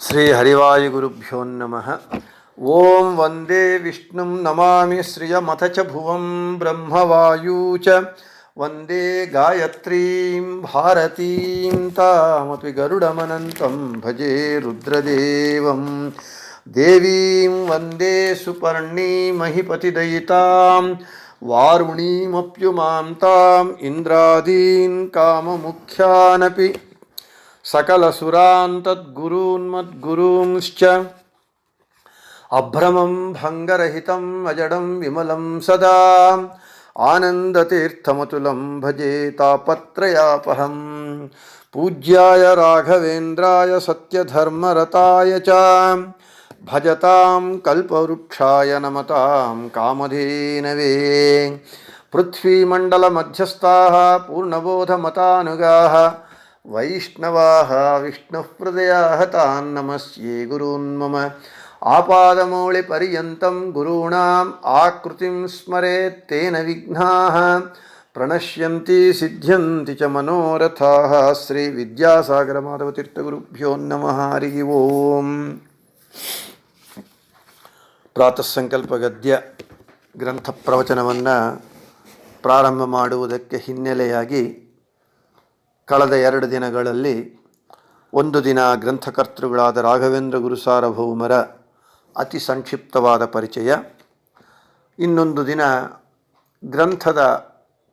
ಶ್ರೀ ಹರಿವಾಯುಗುರುಭ್ಯೋ ನಮಃ. ಓಂ ವಂದೇ ವಿಷ್ಣುಂ ನಮಾಮಿ ಶ್ರಿಯಮಥ ಚ ಭುವಂ ಬ್ರಹ್ಮವಾಯೂ ಚ ವಂದೇ ಗಾಯತ್ರೀಂ ಭಾರತೀಂ ತಾಮಪಿ ಗರುಡಮನಂತಂ ಭಜೆ ರುದ್ರದೇವಂ ದೇವೀಂ ವಂದೇ ಸುಪರ್ಣೀಮಹಿಪತಿದಯಿತಾಂ ವಾರುಣೀಮಪ್ಯುಮಾಂ ತಾಂ ಇಂದ್ರಾದೀನ್ ಕಾಮಮುಖ್ಯಾನಪಿ ಸಕಲಸುರಾನ್ ತದ್ಗುರೂನ್ಮದ್ಗುರೂಂಶ್ಚ ಅಭ್ರಮಂ ಭಂಗರಹಿತಂ ಅಜಡಂ ವಿಮಲಂ ಸದಾ ಆನಂದತೀರ್ಥಮತುಲಂ ಭಜೆ ತಾಪತ್ರಯಾಪಹಂ. ಪೂಜ್ಯಾಯ ರಾಘವೇಂದ್ರಾಯ ಸತ್ಯಧರ್ಮರತಾಯ ಚ ಭಜತಾಂ ಕಲ್ಪವೃಕ್ಷಾಯ ನಮತಾಂ ಕಾಮಧೇನವೇ. ಪೃಥ್ವೀಮಂಡಲಮಧ್ಯಸ್ಥಾಃ ಪೂರ್ಣಬೋಧಮತಾನುಗಾಃ ವೈಷ್ಣವಾಃ ವಿಷ್ಣುಹೃದಯಾಃ ತಾನ್ ನಮಸ್ಯೇ ಗುರೂನ್ ಮಮ. ಆಪಾದಮೌಳಿಪರ್ಯಂತಂ ಗುರುಣಾಂ ಆಕೃತಿಂ ಸ್ಮರೇತ್ ತೇನ ವಿಘ್ನಾಃ ಪ್ರಣಶ್ಯಂತಿ ಸಿದ್ಧ್ಯಂತಿ ಚ ಮನೋರಥಾಃ. ಶ್ರೀ ವಿದ್ಯಾಸಾಗರ ಮಾಧವತೀರ್ಥಗುರುಭ್ಯೋ ನಮಃ. ಹರಿ ಓಂ. ಪ್ರಾತಃ ಸಂಕಲ್ಪ ಗದ್ಯ ಗ್ರಂಥ ಪ್ರವಚನವನ್ನು ಪ್ರಾರಂಭ ಮಾಡುವುದಕ್ಕೆ ಹಿನ್ನೆಲೆಯಾಗಿ ಕಳೆದ 2 ದಿನಗಳಲ್ಲಿ ಒಂದು ದಿನ ಗ್ರಂಥಕರ್ತೃಗಳಾದ ರಾಘವೇಂದ್ರ ಗುರುಸಾರ್ವಭೌಮರ ಅತಿ ಸಂಕ್ಷಿಪ್ತವಾದ ಪರಿಚಯ, ಇನ್ನೊಂದು ದಿನ ಗ್ರಂಥದ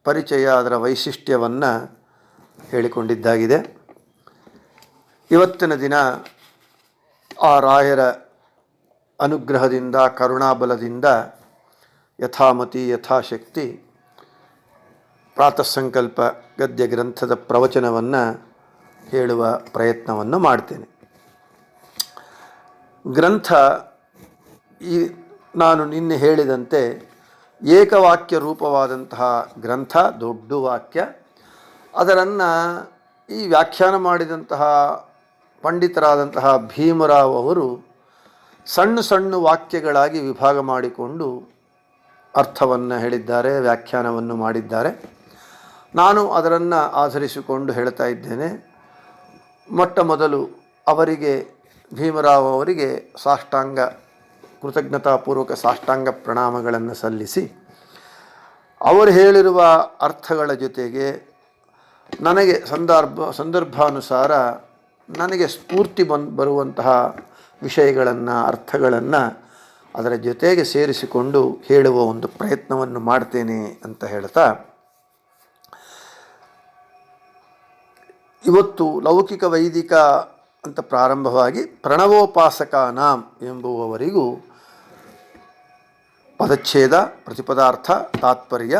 ಪರಿಚಯ, ಅದರ ವೈಶಿಷ್ಟ್ಯವನ್ನು ಹೇಳಿಕೊಂಡಿದ್ದಾಗಿದೆ. ಇವತ್ತಿನ ದಿನ ಆ ರಾಯರ ಅನುಗ್ರಹದಿಂದ ಕರುಣಾಬಲದಿಂದ ಯಥಾಮತಿ ಯಥಾಶಕ್ತಿ ಪ್ರಾತಃ ಸಂಕಲ್ಪ ಗದ್ಯ ಗ್ರಂಥದ ಪ್ರವಚನವನ್ನು ಹೇಳುವ ಪ್ರಯತ್ನವನ್ನು ಮಾಡ್ತೇನೆ. ಗ್ರಂಥ ನಾನು ನಿನ್ನೆ ಹೇಳಿದಂತೆ ಏಕವಾಕ್ಯ ರೂಪವಾದಂತಹ ಗ್ರಂಥ, ದೊಡ್ಡ ವಾಕ್ಯ. ಅದರನ್ನು ಈ ವ್ಯಾಖ್ಯಾನ ಮಾಡಿದಂತಹ ಪಂಡಿತರಾದಂತಹ ಭೀಮರಾವ್ ಅವರು ಸಣ್ಣ ಸಣ್ಣ ವಾಕ್ಯಗಳಾಗಿ ವಿಭಾಗ ಮಾಡಿಕೊಂಡು ಅರ್ಥವನ್ನು ಹೇಳಿದ್ದಾರೆ, ವ್ಯಾಖ್ಯಾನವನ್ನು ಮಾಡಿದ್ದಾರೆ. ನಾನು ಅದನ್ನು ಆಧರಿಸಿಕೊಂಡು ಹೇಳ್ತಾ ಇದ್ದೇನೆ. ಮೊಟ್ಟ ಮೊದಲು ಅವರಿಗೆ, ಭೀಮರಾವ್ ಅವರಿಗೆ ಕೃತಜ್ಞತಾಪೂರ್ವಕ ಸಾಷ್ಟಾಂಗ ಪ್ರಣಾಮಗಳನ್ನು ಸಲ್ಲಿಸಿ, ಅವರು ಹೇಳಿರುವ ಅರ್ಥಗಳ ಜೊತೆಗೆ ನನಗೆ ಸಂದರ್ಭಾನುಸಾರ ನನಗೆ ಸ್ಫೂರ್ತಿ ಬರುವಂತಹ ವಿಷಯಗಳನ್ನು, ಅರ್ಥಗಳನ್ನು ಅದರ ಜೊತೆಗೆ ಸೇರಿಸಿಕೊಂಡು ಹೇಳುವ ಒಂದು ಪ್ರಯತ್ನವನ್ನು ಮಾಡ್ತೇನೆ ಅಂತ ಹೇಳ್ತಾ, ಇವತ್ತು ಲೌಕಿಕ ವೈದಿಕ ಅಂತ ಪ್ರಾರಂಭವಾಗಿ ಪ್ರಣವೋಪಾಸಕಾನಾಂ ಎಂಬುವವರಿಗೂ ಪದಚ್ಛೇದ, ಪ್ರತಿಪದಾರ್ಥ, ತಾತ್ಪರ್ಯ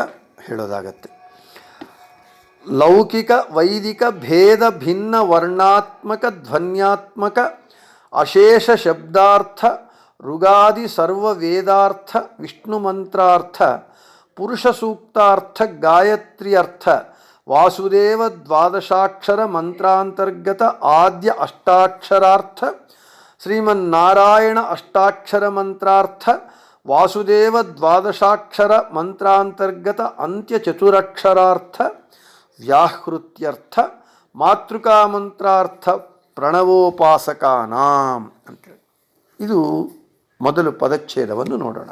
ಹೇಳೋದಾಗತ್ತೆ. ಲೌಕಿಕ ವೈದಿಕ ಭೇದ ಭಿನ್ನ ವರ್ಣಾತ್ಮಕ ಧ್ವನ್ಯಾತ್ಮಕ ಅಶೇಷ ಶಬ್ದಾರ್ಥ ಋಗಾದಿ ಸರ್ವ ವೇದಾರ್ಥ ವಿಷ್ಣು ಮಂತ್ರಾರ್ಥ ಪುರುಷ ಸೂಕ್ತಾರ್ಥ ಗಾಯತ್ರ್ಯರ್ಥ ವಾಸುದೇವ ದ್ವಾದಶಾಕ್ಷರ ಮಂತ್ರಾಂತರ್ಗತ ಆದ್ಯ ಅಷ್ಟಾಕ್ಷರಾರ್ಥ ಶ್ರೀಮನ್ನಾರಾಯಣ ಅಷ್ಟಾಕ್ಷರ ಮಂತ್ರಾರ್ಥ ವಾಸುದೇವ ದ್ವಾದಶಾಕ್ಷರ ಮಂತ್ರಾಂತರ್ಗತ ಅಂತ್ಯ ಚತುರಕ್ಷರಾರ್ಥ ವ್ಯಾಹೃತ್ಯರ್ಥ ಮಾತೃಕಾ ಮಂತ್ರಾರ್ಥ ಪ್ರಣವೋಪಾಸಕಾನಾಂ ಅಂತೇಳಿ. ಇದು ಮೊದಲು ಪದಚ್ಛೇದವನ್ನು ನೋಡೋಣ.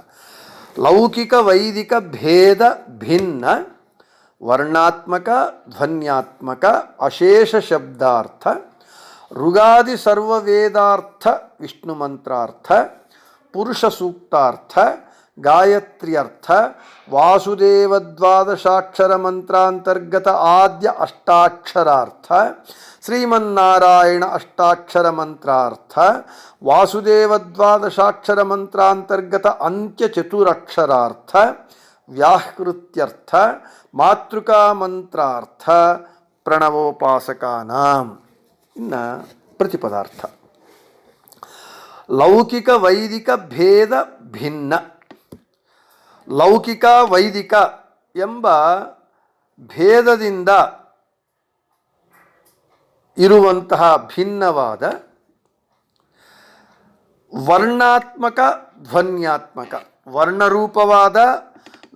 ಲೌಕಿಕ ವೈದಿಕ ಭೇದ ಭಿನ್ನ ವರ್ಣಾತ್ಮಕ ಧ್ವನ್ಯಾತ್ಮಕ ಅಶೇಷ ಶಬ್ದಾರ್ಥ ಋಗಾದಿ ಸರ್ವ ವೇದಾರ್ಥ ವಿಷ್ಣು ಮಂತ್ರಾರ್ಥ ಪುರುಷ ಸೂಕ್ತಾರ್ಥ ಗಾಯತ್ರ್ಯರ್ಥ ವಾಸುದೇವ ದ್ವಾದಶಾಕ್ಷರ ಮಂತ್ರಾಂತರ್ಗತ ಆದ್ಯ ಅಷ್ಟಾಕ್ಷರಾರ್ಥ ಶ್ರೀಮನ್ನಾರಾಯಣ ಅಷ್ಟಾಕ್ಷರ ಮಂತ್ರಾರ್ಥ ವಾಸುದೇವ ದ್ವಾದಶಾಕ್ಷರ ಮಂತ್ರಾಂತರ್ಗತ ಅಂತ್ಯ ಚತುರಕ್ಷರಾರ್ಥ ವ್ಯಾಹೃತ್ಯರ್ಥ ಮಾತೃಕಾ ಮಂತ್ರಾರ್ಥ ಪ್ರಣವೋಪಾಸಕಾನಾಂ. ಇನ್ನು ಪ್ರತಿಪದಾರ್ಥ. ಲೌಕಿಕ ವೈದಿಕ ಭೇದ ಭಿನ್ನ. ಲೌಕಿಕ ವೈದಿಕ ಎಂಬ ಭೇದದಿಂದ ಇರುವಂತಹ ಭಿನ್ನವಾದ ವರ್ಣಾತ್ಮಕ ಧ್ವನ್ಯಾತ್ಮಕ, ವರ್ಣರೂಪವಾದ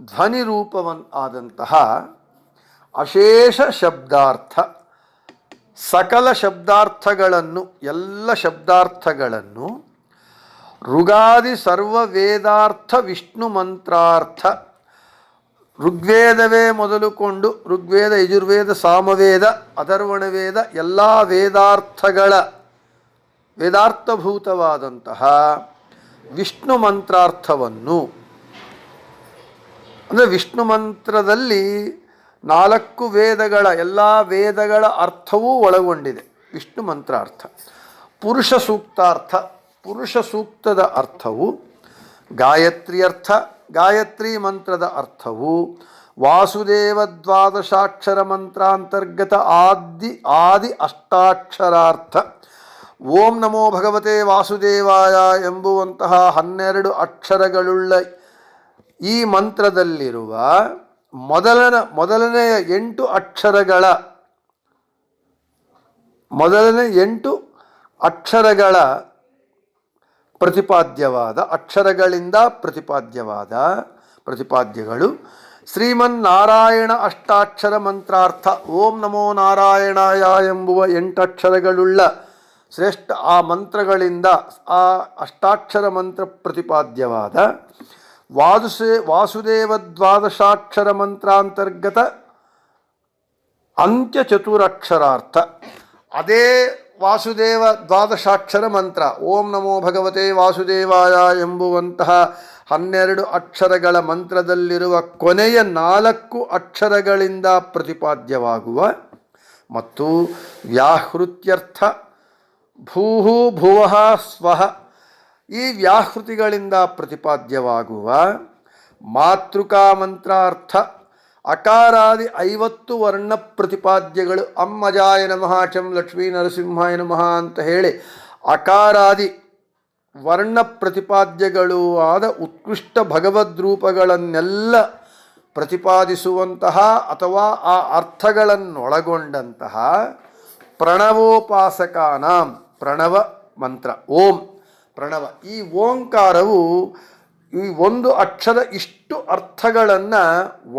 ಧ್ವನಿರೂಪವಾದಂತಹ ಅಶೇಷ ಶಬ್ದಾರ್ಥ ಸಕಲ ಶಬ್ದಾರ್ಥಗಳನ್ನು ಎಲ್ಲ ಶಬ್ದಾರ್ಥಗಳನ್ನು ಋಗಾದಿ ಸರ್ವ ವೇದಾರ್ಥ ವಿಷ್ಣು ಮಂತ್ರಾರ್ಥ ಋಗ್ವೇದವೇ ಮೊದಲುಕೊಂಡು ಋಗ್ವೇದ ಯಜುರ್ವೇದ ಸಾಮವೇದ ಅಥರ್ವಣ ವೇದ ಎಲ್ಲ ವೇದಾರ್ಥಭೂತವಾದಂತಹ ವಿಷ್ಣು ಮಂತ್ರಾರ್ಥವನ್ನು ಅಂದರೆ ವಿಷ್ಣು ಮಂತ್ರದಲ್ಲಿ 4 ವೇದಗಳ ಎಲ್ಲ ವೇದಗಳ ಅರ್ಥವೂ ಒಳಗೊಂಡಿದೆ ವಿಷ್ಣು ಮಂತ್ರಾರ್ಥ. ಪುರುಷ ಸೂಕ್ತಾರ್ಥ, ಪುರುಷ ಸೂಕ್ತದ ಅರ್ಥವು ಗಾಯತ್ರಿ ಅರ್ಥ, ಗಾಯತ್ರಿ ಮಂತ್ರದ ಅರ್ಥವು ವಾಸುದೇವ ದ್ವಾದಶಾಕ್ಷರ ಮಂತ್ರಾಂತರ್ಗತ ಆದಿ ಅಷ್ಟಾಕ್ಷರಾರ್ಥ ಓಂ ನಮೋ ಭಗವತೆ ವಾಸುದೇವಾಯ ಎಂಬುವಂತಹ 12 ಅಕ್ಷರಗಳುಳ್ಳ ಈ ಮಂತ್ರದಲ್ಲಿರುವ ಮೊದಲನೆಯ 8 ಅಕ್ಷರಗಳ ಪ್ರತಿಪಾದ್ಯವಾದ ಅಕ್ಷರಗಳಿಂದ ಪ್ರತಿಪಾದ್ಯಗಳು ಶ್ರೀಮನ್ನಾರಾಯಣ ಅಷ್ಟಾಕ್ಷರ ಮಂತ್ರಾರ್ಥ ಓಂ ನಮೋ ನಾರಾಯಣಾಯ ಎಂಬುವ 8 ಅಕ್ಷರಗಳುಳ್ಳ ಶ್ರೇಷ್ಠ ಆ ಮಂತ್ರಗಳಿಂದ ಆ ಅಷ್ಟಾಕ್ಷರ ಮಂತ್ರ ಪ್ರತಿಪಾದ್ಯವಾದ ವಾಸುದೇವ ದ್ವಾದಶಾಕ್ಷರ ಮಂತ್ರಾಂತರ್ಗತ ಅಂತ್ಯ ಚತುರಕ್ಷರಾರ್ಥ ಅದೇ ವಾಸುದೇವ ದ್ವಾದಶಾಕ್ಷರ ಮಂತ್ರ ಓಂ ನಮೋ ಭಗವತೆ ವಾಸುದೇವಾಯ ಎಂಬುವಂತಹ 12 ಅಕ್ಷರಗಳ ಮಂತ್ರದಲ್ಲಿರುವ ಕೊನೆಯ 4 ಅಕ್ಷರಗಳಿಂದ ಪ್ರತಿಪಾದ್ಯವಾಗುವ ಮತ್ತು ವ್ಯಾಹೃತ್ಯರ್ಥ ಭೂಹು ಭುವಃ ಸ್ವಃ ಈ ವ್ಯಾಹೃತಿಗಳಿಂದ ಪ್ರತಿಪಾದ್ಯವಾಗುವ ಮಾತೃಕಾ ಮಂತ್ರಾರ್ಥ ಅಕಾರಾದಿ 50 ವರ್ಣ ಪ್ರತಿಪಾದ್ಯಗಳು ಅಮ್ಮಜಾಯ ನಮಃ ಚಂ ಲಕ್ಷ್ಮೀ ನರಸಿಂಹಾಯ ನಮಃ ಅಂತ ಹೇಳಿ ಅಕಾರಾದಿ ವರ್ಣ ಪ್ರತಿಪಾದ್ಯಗಳು ಆದ ಉತ್ಕೃಷ್ಟ ಭಗವದ್ರೂಪಗಳನ್ನೆಲ್ಲ ಪ್ರತಿಪಾದಿಸುವಂತಹ ಅಥವಾ ಆ ಅರ್ಥಗಳನ್ನೊಳಗೊಂಡಂತಹ ಪ್ರಣವೋಪಾಸಕಾನಾಂ ಪ್ರಣವ ಮಂತ್ರ ಓಂ ಪ್ರಣವ ಈ ಓಂಕಾರವು ಈ ಒಂದು ಅಕ್ಷರ ಇಷ್ಟು ಅರ್ಥಗಳನ್ನು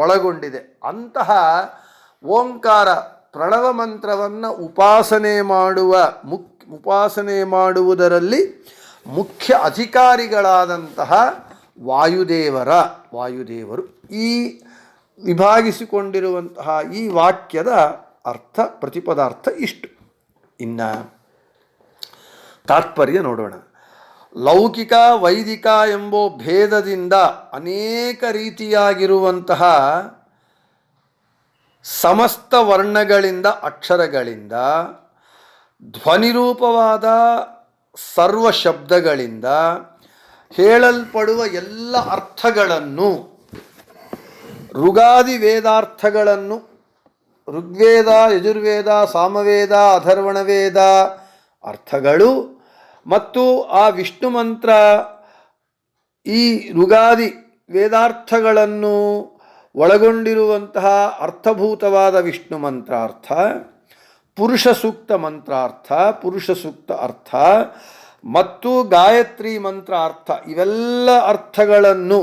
ಒಳಗೊಂಡಿದೆ. ಅಂತಹ ಓಂಕಾರ ಪ್ರಣವ ಮಂತ್ರವನ್ನು ಉಪಾಸನೆ ಮಾಡುವುದರಲ್ಲಿ ಮುಖ್ಯ ಅಧಿಕಾರಿಗಳಾದಂತಹ ವಾಯುದೇವರು ಈ ವಿಭಾಗಿಸಿಕೊಂಡಿರುವಂತಹ ಈ ವಾಕ್ಯದ ಅರ್ಥ ಪ್ರತಿಪದಾರ್ಥ ಇಷ್ಟು. ಇನ್ನು ತಾತ್ಪರ್ಯ ನೋಡೋಣ. ಲೌಕಿಕ ವೈದಿಕ ಎಂಬ ಭೇದದಿಂದ ಅನೇಕ ರೀತಿಯಾಗಿರುವಂತಹ ಸಮಸ್ತ ವರ್ಣಗಳಿಂದ ಅಕ್ಷರಗಳಿಂದ ಧ್ವನಿರೂಪವಾದ ಸರ್ವ ಶಬ್ದಗಳಿಂದ ಹೇಳಲ್ಪಡುವ ಎಲ್ಲ ಅರ್ಥಗಳನ್ನು ಋಗಾದಿ ವೇದಾರ್ಥಗಳನ್ನು ಋಗ್ವೇದ ಯಜುರ್ವೇದ ಸಾಮವೇದ ಅಥರ್ವಣ ವೇದ ಅರ್ಥಗಳು ಮತ್ತು ಆ ವಿಷ್ಣು ಮಂತ್ರ ಈ ಋಗಾದಿ ವೇದಾರ್ಥಗಳನ್ನು ಒಳಗೊಂಡಿರುವಂತಹ ಅರ್ಥಭೂತವಾದ ವಿಷ್ಣು ಮಂತ್ರಾರ್ಥ ಪುರುಷ ಸೂಕ್ತ ಮಂತ್ರಾರ್ಥ ಪುರುಷ ಸೂಕ್ತ ಅರ್ಥ ಮತ್ತು ಗಾಯತ್ರಿ ಮಂತ್ರ ಅರ್ಥ ಇವೆಲ್ಲ ಅರ್ಥಗಳನ್ನು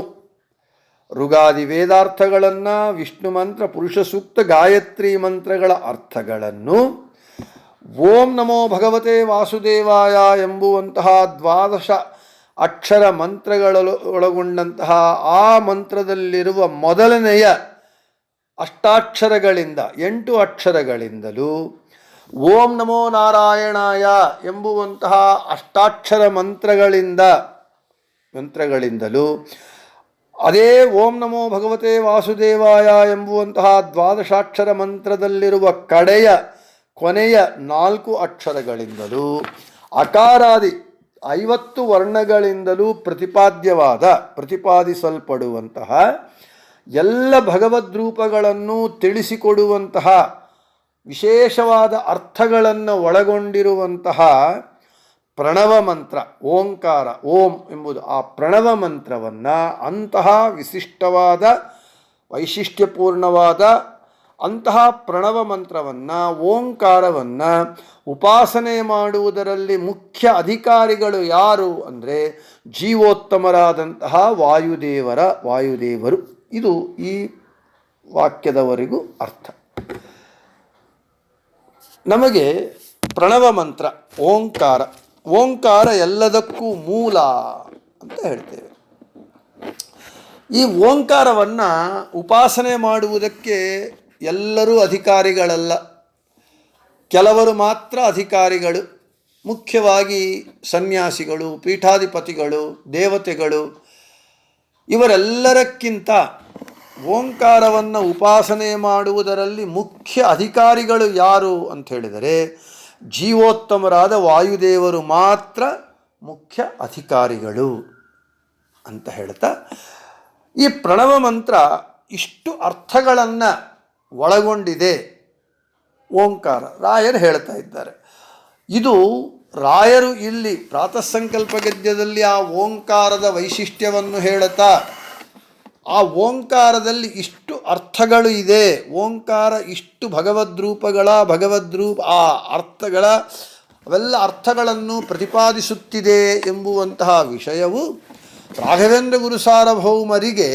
ಋಗಾದಿ ವೇದಾರ್ಥಗಳನ್ನು ವಿಷ್ಣು ಮಂತ್ರ ಪುರುಷ ಸೂಕ್ತ ಗಾಯತ್ರಿ ಮಂತ್ರಗಳ ಅರ್ಥಗಳನ್ನು ಓಂ ನಮೋ ಭಗವತೆ ವಾಸುದೇವಾಯ ಎಂಬುವಂತಹ 12 ಅಕ್ಷರ ಮಂತ್ರಗಳೊಳಗೊಂಡಂತಹ ಆ ಮಂತ್ರದಲ್ಲಿರುವ ಮೊದಲನೆಯ ಅಷ್ಟಾಕ್ಷರಗಳಿಂದ 8 ಅಕ್ಷರಗಳಿಂದಲೂ ಓಂ ನಮೋ ನಾರಾಯಣಾಯ ಎಂಬುವಂತಹ ಅಷ್ಟಾಕ್ಷರ ಮಂತ್ರಗಳಿಂದಲೂ ಅದೇ ಓಂ ನಮೋ ಭಗವತೆ ವಾಸುದೇವಾಯ ಎಂಬುವಂತಹ 12 ಅಕ್ಷರ ಮಂತ್ರದಲ್ಲಿರುವ ಕೊನೆಯ 4 ಅಕ್ಷರಗಳಿಂದಲೂ ಅಕಾರಾದಿ 50 ವರ್ಣಗಳಿಂದಲೂ ಪ್ರತಿಪಾದಿಸಲ್ಪಡುವಂತಹ ಎಲ್ಲ ಭಗವದ್ರೂಪಗಳನ್ನು ತಿಳಿಸಿಕೊಡುವಂತಹ ವಿಶೇಷವಾದ ಅರ್ಥಗಳನ್ನು ಒಳಗೊಂಡಿರುವಂತಹ ಪ್ರಣವ ಮಂತ್ರ ಓಂಕಾರ ಓಂ ಎಂಬುದು ಆ ಪ್ರಣವ ಮಂತ್ರವನ್ನು ಅಂತಹ ವಿಶಿಷ್ಟವಾದ ವೈಶಿಷ್ಟ್ಯಪೂರ್ಣವಾದ ಅಂತಹ ಪ್ರಣವ ಮಂತ್ರವನ್ನು ಓಂಕಾರವನ್ನು ಉಪಾಸನೆ ಮಾಡುವುದರಲ್ಲಿ ಮುಖ್ಯ ಅಧಿಕಾರಿಗಳು ಯಾರು ಅಂದರೆ ಜೀವೋತ್ತಮರಾದಂತಹ ವಾಯುದೇವರು. ಇದು ಈ ವಾಕ್ಯದವರೆಗೂ ಅರ್ಥ. ನಮಗೆ ಪ್ರಣವ ಮಂತ್ರ ಓಂಕಾರ, ಓಂಕಾರ ಎಲ್ಲದಕ್ಕೂ ಮೂಲ ಅಂತ ಹೇಳ್ತೇವೆ. ಈ ಓಂಕಾರವನ್ನು ಉಪಾಸನೆ ಮಾಡುವುದಕ್ಕೆ ಎಲ್ಲರೂ ಅಧಿಕಾರಿಗಳಲ್ಲ, ಕೆಲವರು ಮಾತ್ರ ಅಧಿಕಾರಿಗಳು. ಮುಖ್ಯವಾಗಿ ಸನ್ಯಾಸಿಗಳು, ಪೀಠಾಧಿಪತಿಗಳು, ದೇವತೆಗಳು, ಇವರೆಲ್ಲರಕ್ಕಿಂತ ಓಂಕಾರವನ್ನು ಉಪಾಸನೆ ಮಾಡುವುದರಲ್ಲಿ ಮುಖ್ಯ ಅಧಿಕಾರಿಗಳು ಯಾರು ಅಂತ ಹೇಳಿದರೆ ಜೀವೋತ್ತಮರಾದ ವಾಯುದೇವರು ಮಾತ್ರ ಮುಖ್ಯ ಅಧಿಕಾರಿಗಳು ಅಂತ ಹೇಳ್ತಾ, ಈ ಪ್ರಣವ ಮಂತ್ರ ಇಷ್ಟು ಅರ್ಥಗಳನ್ನು ಒಳಗೊಂಡಿದೆ ಓಂಕಾರ. ರಾಯರು ಹೇಳ್ತಾ ಇದ್ದಾರೆ. ಇದು ರಾಯರು ಇಲ್ಲಿ ಪ್ರಾತಃಸಂಕಲ್ಪ ಗದ್ಯದಲ್ಲಿ ಆ ಓಂಕಾರದ ವೈಶಿಷ್ಟ್ಯವನ್ನು ಹೇಳುತ್ತಾ, ಆ ಓಂಕಾರದಲ್ಲಿ ಇಷ್ಟು ಅರ್ಥಗಳು ಇದೆ, ಓಂಕಾರ ಇಷ್ಟು ಆ ಅರ್ಥಗಳ ಅವೆಲ್ಲ ಅರ್ಥಗಳನ್ನು ಪ್ರತಿಪಾದಿಸುತ್ತಿದೆ ಎಂಬುವಂತಹ ವಿಷಯವು ರಾಘವೇಂದ್ರ ಗುರು ಸಾರ್ವಭೌಮರಿಗೆ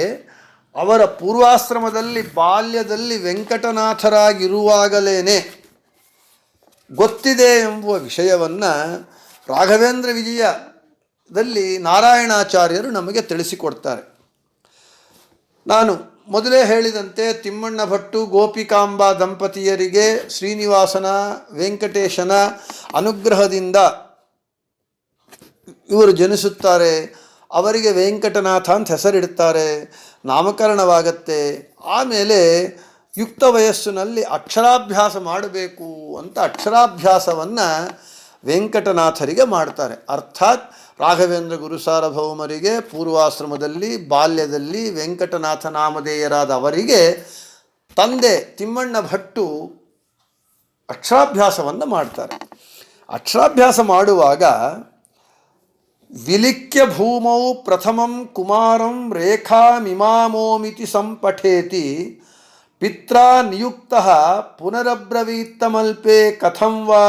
ಅವರ ಪೂರ್ವಾಶ್ರಮದಲ್ಲಿ ಬಾಲ್ಯದಲ್ಲಿ ವೆಂಕಟನಾಥರಾಗಿರುವಾಗಲೇ ಗೊತ್ತಿದೆ ಎಂಬುವ ವಿಷಯವನ್ನು ರಾಘವೇಂದ್ರ ವಿಜಯದಲ್ಲಿ ನಾರಾಯಣಾಚಾರ್ಯರು ನಮಗೆ ತಿಳಿಸಿಕೊಡ್ತಾರೆ. ನಾನು ಮೊದಲೇ ಹೇಳಿದಂತೆ ತಿಮ್ಮಣ್ಣ ಭಟ್ಟು ಗೋಪಿಕಾಂಬಾ ದಂಪತಿಯರಿಗೆ ಶ್ರೀನಿವಾಸನ ವೆಂಕಟೇಶನ ಅನುಗ್ರಹದಿಂದ ಇವರು ಜನಿಸುತ್ತಾರೆ. ಅವರಿಗೆ ವೆಂಕಟನಾಥ ಅಂತ ಹೆಸರಿಡುತ್ತಾರೆ, ನಾಮಕರಣವಾಗತ್ತೆ. ಆಮೇಲೆ ಯುಕ್ತ ವಯಸ್ಸಿನಲ್ಲಿ ಅಕ್ಷರಾಭ್ಯಾಸ ಮಾಡಬೇಕು ಅಂತ ಅಕ್ಷರಾಭ್ಯಾಸವನ್ನು ವೆಂಕಟನಾಥರಿಗೆ ಮಾಡ್ತಾರೆ. ಅರ್ಥಾತ್ ರಾಘವೇಂದ್ರ ಗುರು ಸಾರ್ವಭೌಮರಿಗೆ ಪೂರ್ವಾಶ್ರಮದಲ್ಲಿ ಬಾಲ್ಯದಲ್ಲಿ ವೆಂಕಟನಾಥ ನಾಮಧೇಯರಾದ ಅವರಿಗೆ ತಂದೆ ತಿಮ್ಮಣ್ಣ ಭಟ್ಟು ಅಕ್ಷರಾಭ್ಯಾಸವನ್ನು ಮಾಡ್ತಾರೆ. ಅಕ್ಷರಾಭ್ಯಾಸ ಮಾಡುವಾಗ ವಿಲಿಖ್ಯ ಭೂಮೌ ಪ್ರಥಮಂ ಕುಮಾರಂ ರೇಖಾಮಿಮಾಮೋಮಿತಿ ಸಂಪಠೇತಿ ಪಿತ್ರಾ ನಿಯುಕ್ತಃ ಪುನರಬ್ರವೀತ್ತಮಲ್ಪೆ ಕಥಂ ವಾ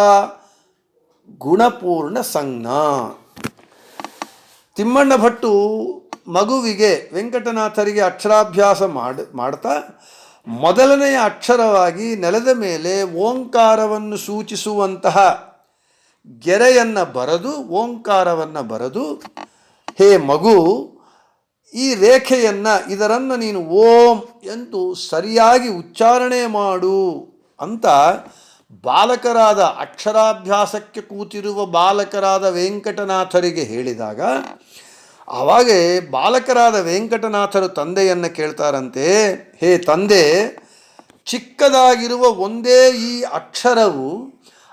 ಗುಣಪೂರ್ಣ ಸಂಜ್ಞಾ. ತಿಮ್ಮಣ್ಣ ಭಟ್ಟು ಮಗುವಿಗೆ ವೆಂಕಟನಾಥರಿಗೆ ಅಕ್ಷರಾಭ್ಯಾಸ ಮಾಡ್ತಾ ಮೊದಲನೆಯ ಅಕ್ಷರವಾಗಿ ನೆಲದ ಮೇಲೆ ಓಂಕಾರವನ್ನು ಸೂಚಿಸುವಂತಹ ಗೆರೆಯನ್ನು ಬರೆದು ಓಂಕಾರವನ್ನು ಬರೆದು, ಹೇ ಮಗು, ಈ ರೇಖೆಯನ್ನು ಇದರನ್ನು ನೀನು ಓಂ ಎಂದು ಸರಿಯಾಗಿ ಉಚ್ಚಾರಣೆ ಮಾಡು ಅಂತ ಬಾಲಕರಾದ ಅಕ್ಷರಾಭ್ಯಾಸಕ್ಕೆ ಕೂತಿರುವ ಬಾಲಕರಾದ ವೆಂಕಟನಾಥರಿಗೆ ಹೇಳಿದಾಗ, ಆವಾಗೇ ಬಾಲಕರಾದ ವೆಂಕಟನಾಥರು ತಂದೆಯನ್ನು ಕೇಳ್ತಾರಂತೆ, ಹೇ ತಂದೆ, ಚಿಕ್ಕದಾಗಿರುವ ಒಂದೇ ಈ ಅಕ್ಷರವು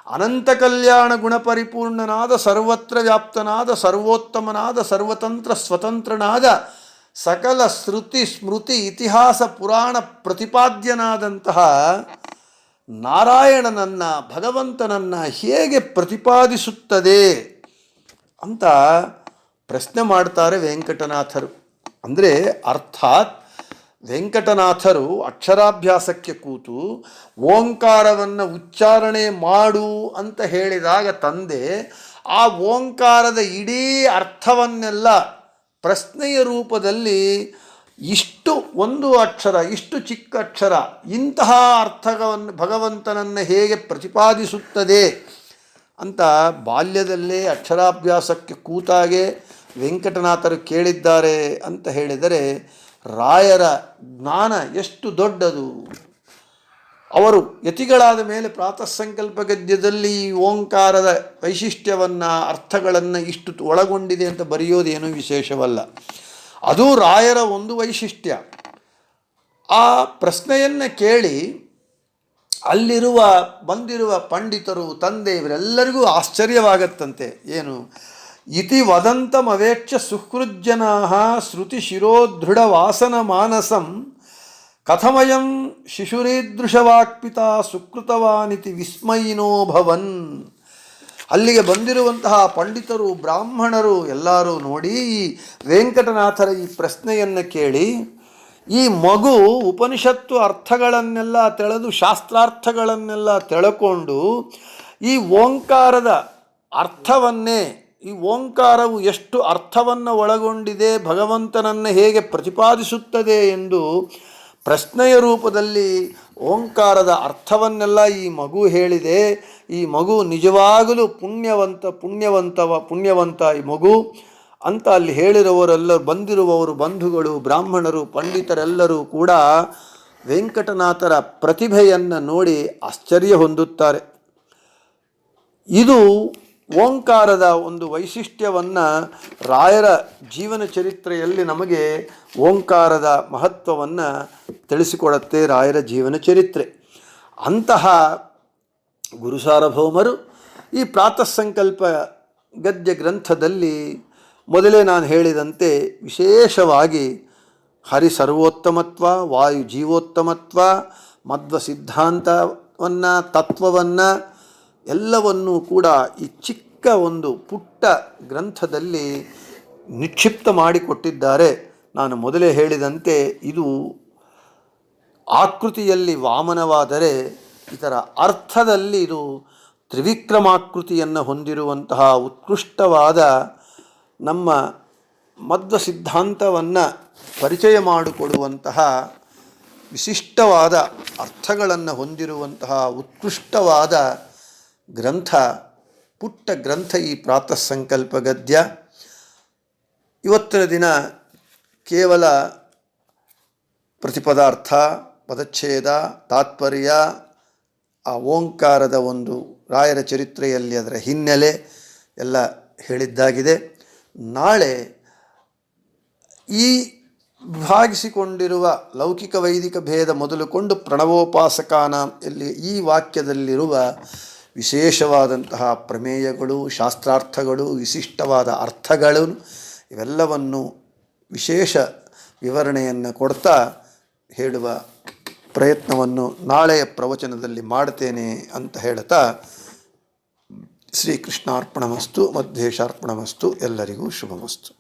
ಅನಂತ ಕಲ್ಯಾಣ ಗುಣಪರಿಪೂರ್ಣನಾದ ಸರ್ವತ್ರ ವ್ಯಾಪ್ತನಾದ ಸರ್ವೋತ್ತಮನಾದ ಸರ್ವತಂತ್ರ ಸ್ವತಂತ್ರನಾದ ಸಕಲ ಶ್ರುತಿ ಸ್ಮೃತಿ ಇತಿಹಾಸ ಪುರಾಣ ಪ್ರತಿಪಾದ್ಯನಾದಂತಹ ನಾರಾಯಣನನ್ನು ಭಗವಂತನನ್ನು ಹೇಗೆ ಪ್ರತಿಪಾದಿಸುತ್ತದೆ ಅಂತ ಪ್ರಶ್ನೆ ಮಾಡ್ತಾರೆ ವೆಂಕಟನಾಥರು. ಅಂದರೆ ಅರ್ಥಾತ್ ವೆಂಕಟನಾಥರು ಅಕ್ಷರಾಭ್ಯಾಸಕ್ಕೆ ಕೂತು ಓಂಕಾರವನ್ನು ಉಚ್ಚಾರಣೆ ಮಾಡು ಅಂತ ಹೇಳಿದಾಗ ತಂದೆ ಆ ಓಂಕಾರದ ಇಡೀ ಅರ್ಥವನ್ನೆಲ್ಲ ಪ್ರಶ್ನೆಯ ರೂಪದಲ್ಲಿ ಇಷ್ಟು ಒಂದು ಅಕ್ಷರ, ಇಷ್ಟು ಚಿಕ್ಕ ಅಕ್ಷರ ಇಂತಹ ಅರ್ಥವನ್ನು ಭಗವಂತನನ್ನು ಹೇಗೆ ಪ್ರತಿಪಾದಿಸುತ್ತದೆ ಅಂತ ಬಾಲ್ಯದಲ್ಲೇ ಅಕ್ಷರಾಭ್ಯಾಸಕ್ಕೆ ಕೂತಾಗೆ ವೆಂಕಟನಾಥರು ಕೇಳಿದ್ದಾರೆ ಅಂತ ಹೇಳಿದರೆ ರಾಯರ ಜ್ಞಾನ ಎಷ್ಟು ದೊಡ್ಡದು. ಅವರು ಯತಿಗಳಾದ ಮೇಲೆ ಪ್ರಾತಃಸಂಕಲ್ಪ ಗದ್ಯದಲ್ಲಿ ಓಂಕಾರದ ವೈಶಿಷ್ಟ್ಯವನ್ನು ಅರ್ಥಗಳನ್ನು ಇಷ್ಟು ಒಳಗೊಂಡಿದೆ ಅಂತ ಬರೆಯೋದೇನೂ ವಿಶೇಷವಲ್ಲ. ಅದು ರಾಯರ ಒಂದು ವೈಶಿಷ್ಟ್ಯ. ಆ ಪ್ರಶ್ನೆಯನ್ನು ಕೇಳಿ ಬಂದಿರುವ ಪಂಡಿತರು ತಂದೆ ಇವರೆಲ್ಲರಿಗೂ ಆಶ್ಚರ್ಯವಾಗತ್ತಂತೆ. ಏನು ಇತಿ ವದಂತಮವೇಕ್ಷ ಸುಹೃಜ್ಜನಾ ಶ್ರುತಿ ಶಿರೋದೃಢ ವಾಸನ ಮಾನಸಂ ಕಥಮಯಂ ಶಿಶುರೀದೃಶವಾಕ್ಪಿತ ಸುಕೃತವಾನಿತಿ ವಿಸ್ಮಯಿನೋ ಭವನ್. ಅಲ್ಲಿಗೆ ಬಂದಿರುವಂತಹ ಪಂಡಿತರು ಬ್ರಾಹ್ಮಣರು ಎಲ್ಲರೂ ನೋಡಿ ಈ ವೆಂಕಟನಾಥರ ಈ ಪ್ರಶ್ನೆಯನ್ನು ಕೇಳಿ, ಈ ಮಗು ಉಪನಿಷತ್ತು ಅರ್ಥಗಳನ್ನೆಲ್ಲ ತೆಳೆದು ಶಾಸ್ತ್ರಾರ್ಥಗಳನ್ನೆಲ್ಲ ತೆಳಕೊಂಡು ಈ ಓಂಕಾರದ ಅರ್ಥವನ್ನೇ, ಈ ಓಂಕಾರವು ಎಷ್ಟು ಅರ್ಥವನ್ನು ಒಳಗೊಂಡಿದೆ, ಭಗವಂತನನ್ನು ಹೇಗೆ ಪ್ರತಿಪಾದಿಸುತ್ತದೆ ಎಂದು ಪ್ರಶ್ನೆಯ ರೂಪದಲ್ಲಿ ಓಂಕಾರದ ಅರ್ಥವನ್ನೆಲ್ಲ ಈ ಮಗು ಹೇಳಿದೆ. ಈ ಮಗು ನಿಜವಾಗಲೂ ಪುಣ್ಯವಂತ ಈ ಮಗು ಅಂತ ಅಲ್ಲಿ ಹೇಳಿರುವವರೆಲ್ಲರೂ, ಬಂದಿರುವವರು ಬಂಧುಗಳು, ಬ್ರಾಹ್ಮಣರು, ಪಂಡಿತರೆಲ್ಲರೂ ಕೂಡ ವೆಂಕಟನಾಥರ ಪ್ರತಿಭೆಯನ್ನು ನೋಡಿ ಆಶ್ಚರ್ಯ ಹೊಂದುತ್ತಾರೆ. ಇದು ಓಂಕಾರದ ಒಂದು ವೈಶಿಷ್ಟ್ಯವನ್ನು ರಾಯರ ಜೀವನ ಚರಿತ್ರೆಯಲ್ಲಿ ನಮಗೆ ಓಂಕಾರದ ಮಹತ್ವವನ್ನು ತಿಳಿಸಿಕೊಡುತ್ತೆ ರಾಯರ ಜೀವನ ಚರಿತ್ರೆ. ಅಂತಹ ಗುರುಸಾರ್ವಭೌಮರು ಈ ಪ್ರಾತಃ ಸಂಕಲ್ಪ ಗದ್ಯ ಗ್ರಂಥದಲ್ಲಿ ಮೊದಲೇ ನಾನು ಹೇಳಿದಂತೆ ವಿಶೇಷವಾಗಿ ಹರಿ ಸರ್ವೋತ್ತಮತ್ವ, ವಾಯು ಜೀವೋತ್ತಮತ್ವ, ಮಧ್ವ ಸಿದ್ಧಾಂತವನ್ನು, ತತ್ವವನ್ನು ಎಲ್ಲವನ್ನೂ ಕೂಡ ಈ ಚಿಕ್ಕ ಒಂದು ಪುಟ್ಟ ಗ್ರಂಥದಲ್ಲಿ ನಿಕ್ಷಿಪ್ತ ಮಾಡಿಕೊಟ್ಟಿದ್ದಾರೆ. ನಾನು ಮೊದಲೇ ಹೇಳಿದಂತೆ ಇದು ಆಕೃತಿಯಲ್ಲಿ ವಾಮನವಾದರೆ ಇದರ ಅರ್ಥದಲ್ಲಿ ಇದು ತ್ರಿವಿಕ್ರಮಾಕೃತಿಯನ್ನು ಹೊಂದಿರುವಂತಹ ಉತ್ಕೃಷ್ಟವಾದ ನಮ್ಮ ಮಧ್ವ ಸಿದ್ಧಾಂತವನ್ನು ಪರಿಚಯ ಮಾಡಿಕೊಡುವಂತಹ ವಿಶಿಷ್ಟವಾದ ಅರ್ಥಗಳನ್ನು ಹೊಂದಿರುವಂತಹ ಉತ್ಕೃಷ್ಟವಾದ ಗ್ರಂಥ, ಪುಟ್ಟ ಗ್ರಂಥ ಈ ಪ್ರಾತಃ ಸಂಕಲ್ಪ ಗದ್ಯ. ಇವತ್ತಿನ ದಿನ ಕೇವಲ ಪ್ರತಿಪದಾರ್ಥ, ಪದಚ್ಛೇದ, ತಾತ್ಪರ್ಯ, ಆ ಓಂಕಾರದ ಒಂದು ರಾಯರ ಚರಿತ್ರೆಯಲ್ಲಿ ಅದರ ಹಿನ್ನೆಲೆ ಎಲ್ಲ ಹೇಳಿದ್ದಾಗಿದೆ. ನಾಳೆ ಈ ವಿಭಾಗಿಸಿಕೊಂಡಿರುವ ಲೌಕಿಕ ವೈದಿಕ ಭೇದ ಮೊದಲುಕೊಂಡು ಪ್ರಣವೋಪಾಸಕಾನ ಇಲ್ಲಿ ಈ ವಾಕ್ಯದಲ್ಲಿರುವ ವಿಶೇಷವಾದಂತಹ ಪ್ರಮೇಯಗಳು, ಶಾಸ್ತ್ರಾರ್ಥಗಳು, ವಿಶಿಷ್ಟವಾದ ಅರ್ಥಗಳು ಇವೆಲ್ಲವನ್ನು ವಿಶೇಷ ವಿವರಣೆಯನ್ನು ಕೊಡ್ತಾ ಹೇಳುವ ಪ್ರಯತ್ನವನ್ನು ನಾಳೆಯ ಪ್ರವಚನದಲ್ಲಿ ಮಾಡ್ತೇನೆ ಅಂತ ಹೇಳ್ತಾ ಶ್ರೀಕೃಷ್ಣಾರ್ಪಣಮಸ್ತು, ಮಧ್ವೇಶಾರ್ಪಣಮಸ್ತು. ಎಲ್ಲರಿಗೂ ಶುಭಮಸ್ತು.